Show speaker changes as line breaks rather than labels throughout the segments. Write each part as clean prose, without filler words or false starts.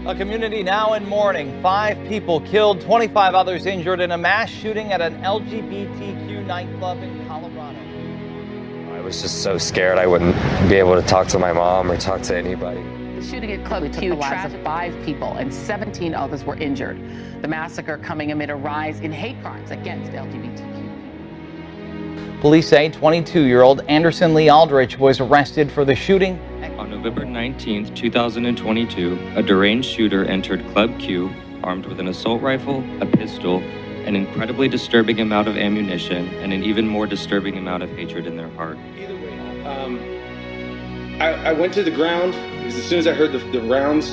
A community now in mourning. 5 people killed, 25 others injured in a mass shooting at an LGBTQ nightclub in Colorado.
I was just so scared I wouldn't be able to talk to my mom or talk to anybody.
The shooting at Club Q took the lives of 5 people and 17 others were injured. The massacre coming amid a rise in hate crimes against LGBTQ.
Police say 22-year-old Anderson Lee Aldrich was arrested for the shooting.
On November 19, 2022, a deranged shooter entered Club Q armed with an assault rifle, a pistol, an incredibly disturbing amount of ammunition, and an even more disturbing amount of hatred in their heart.
Either way, I went to the ground because as soon as I heard the rounds,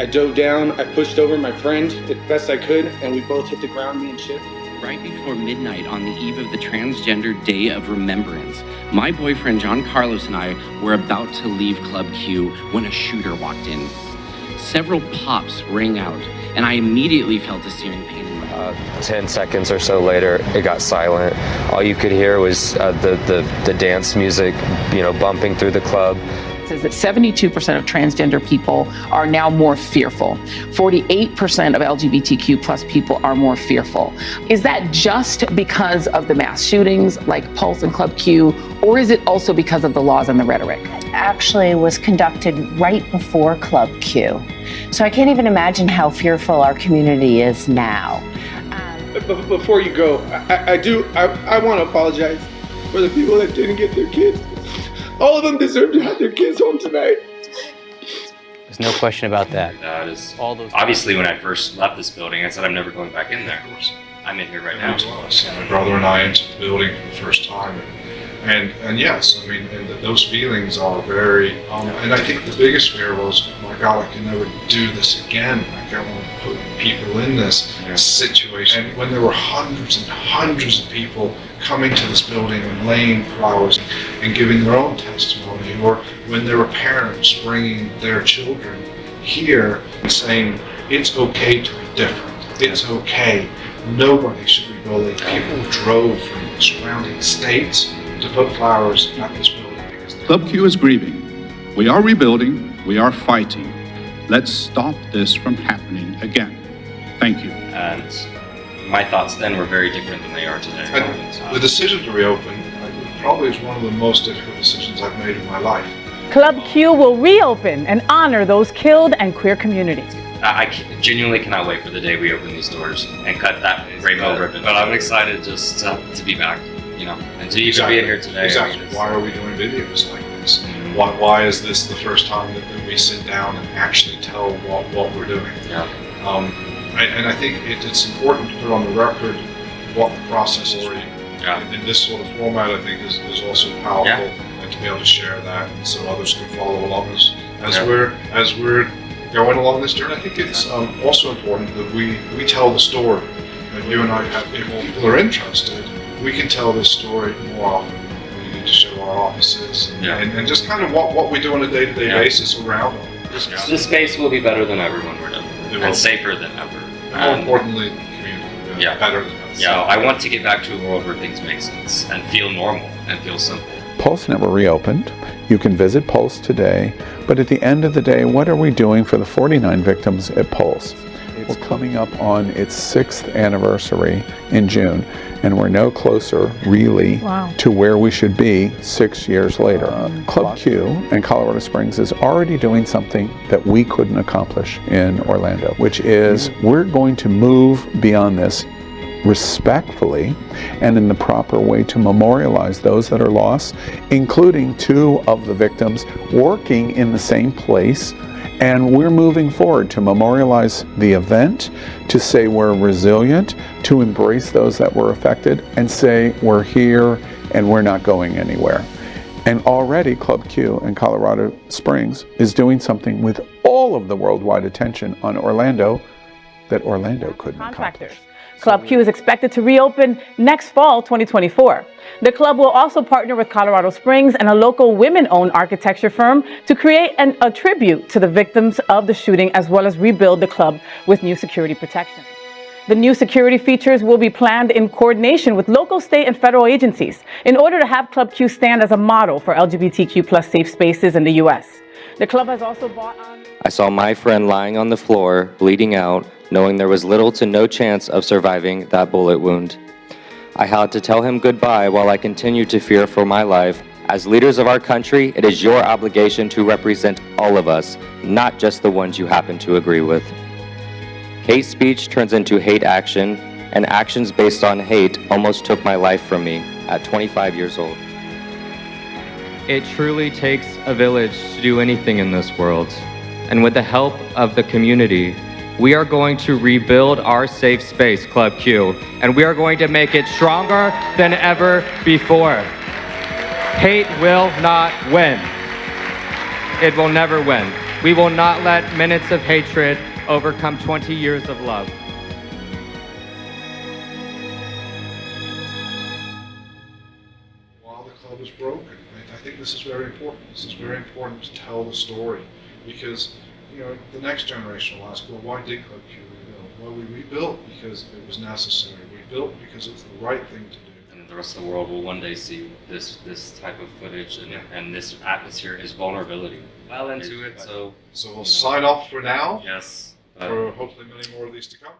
I dove down, I pushed over my friend as best I could, and we both hit the ground, me and Chip.
Right before midnight on the eve of the Transgender Day of Remembrance, my boyfriend John Carlos and I were about to leave Club Q when a shooter walked in. Several pops rang out, and I immediately felt a searing pain in my heart.
10 seconds or so later, it got silent. All you could hear was the dance music, bumping through the club.
It says that 72% of transgender people are now more fearful. 48% of LGBTQ plus people are more fearful. Is that just because of the mass shootings like Pulse and Club Q, or is it also because of the laws and the rhetoric?
It actually was conducted right before Club Q. So I can't even imagine how fearful our community is now.
Before you go, I want to apologize for the people that didn't get their kids. All of them deserve to have their kids home tonight.
There's no question about that.
That is obviously when I first left this building, I said I'm never going back in there. I'm in here right now.
My brother and I entered the building for the first time, and yes, I mean, and those feelings are very. And I think the biggest fear was, oh my God, I can never do this again. I don't want to put people in this situation. And when there were hundreds and hundreds of people coming to this building and laying flowers and giving their own testimony, or when there were parents bringing their children here and saying it's okay to be different, it's okay, nobody should be bullied. People drove from the surrounding states to put flowers at this building.
Club Q is grieving. We are rebuilding, we are fighting. Let's stop this from happening again. Thank you.
And my thoughts then were very different than they are today.
And the decision to reopen probably is one of the most difficult decisions I've made in my life.
Club Q will reopen and honor those killed and queer communities.
I genuinely cannot wait for the day we open these doors and cut that rainbow ribbon. But I'm excited just to be back, and to even be in here today.
Exactly. Why are we doing videos like this? Why is this the first time that we sit down and actually tell what we're doing?
Yeah.
And I think it's important to put on the record what the process is. In this sort of format, I think is also powerful, and to be able to share that, and so others can follow along as we're going along this journey. I think it's also important that we tell the story. And you and I have, if people are interested, we can tell this story more often. We need to show our offices and just kind of what we do on a day-to-day basis around all this.
The space will be better than ever when we're done, and safer than ever.
And more importantly, the community will be better than ever.
Yeah, I want to get back to a world where things make sense and feel normal and feel simple.
Pulse never reopened. You can visit Pulse today, but at the end of the day, what are we doing for the 49 victims at Pulse? We're coming up on its 6th anniversary in June, and we're no closer, really, to where we should be 6 years later. Club Q in Colorado Springs is already doing something that we couldn't accomplish in Orlando, which is we're going to move beyond this respectfully and in the proper way to memorialize those that are lost, including 2 of the victims working in the same place. And we're moving forward to memorialize the event, to say we're resilient, to embrace those that were affected, and say we're here and we're not going anywhere. And already Club Q in Colorado Springs is doing something with all of the worldwide attention on Orlando that Orlando couldn't accomplish.
Club Q is expected to reopen next fall, 2024. The club will also partner with Colorado Springs and a local women-owned architecture firm to create a tribute to the victims of the shooting, as well as rebuild the club with new security protections. The new security features will be planned in coordination with local, state, and federal agencies in order to have Club Q stand as a model for LGBTQ plus safe spaces in the U.S. The club has also bought on...
I saw my friend lying on the floor, bleeding out, knowing there was little to no chance of surviving that bullet wound. I had to tell him goodbye while I continued to fear for my life. As leaders of our country, it is your obligation to represent all of us, not just the ones you happen to agree with. Hate speech turns into hate action, and actions based on hate almost took my life from me at 25 years old. It truly takes a village to do anything in this world. And with the help of the community, we are going to rebuild our safe space, Club Q, and we are going to make it stronger than ever before. Hate will not win. It will never win. We will not let minutes of hatred overcome 20 years of love.
While the club is broken, I think this is very important. This is very important to tell the story, because the next generation will ask, well, why did Club Q rebuild? Well, we rebuilt because it was necessary. We built because it was the right thing to do.
And the rest of the world will one day see this type of footage, and this atmosphere is vulnerability. Well into it, so
we'll sign off for now.
Yes.
For hopefully many more of these to come.